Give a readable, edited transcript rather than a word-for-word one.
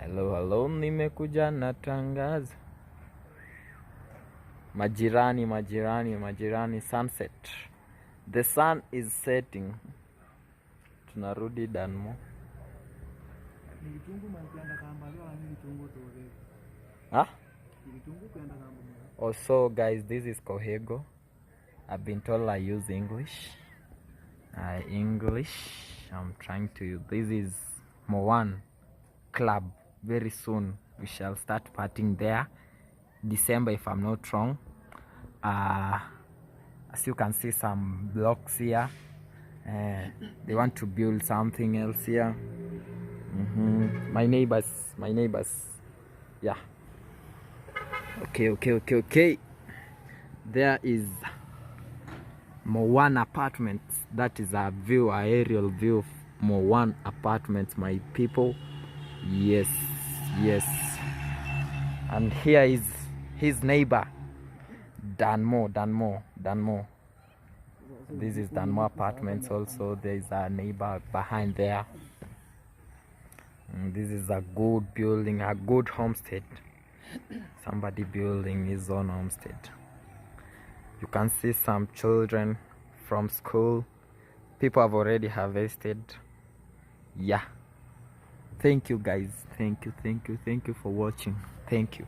Hello, nimekuja na tangazo. Majirani, sunset. The sun is setting. Tunarudi Danmo. Also guys, this is Kohego. I've been told I use English. I'm trying to use. This is Mowan Club. Very soon we shall start partying there. December, if I'm not wrong. As you can see, some blocks here. They want to build something else here. My neighbors. Yeah. Okay. There is Mowan Apartments. That is a view, a aerial view of Mowan Apartments, my people. Yes. And here is his neighbor, Danmo. This is Danmo Apartments. Also, there is a neighbor behind there. And this is a good building, a good homestead. Somebody building his own homestead. You can see some children from school. People have already harvested. Yeah. Thank you guys. Thank you for watching. Thank you.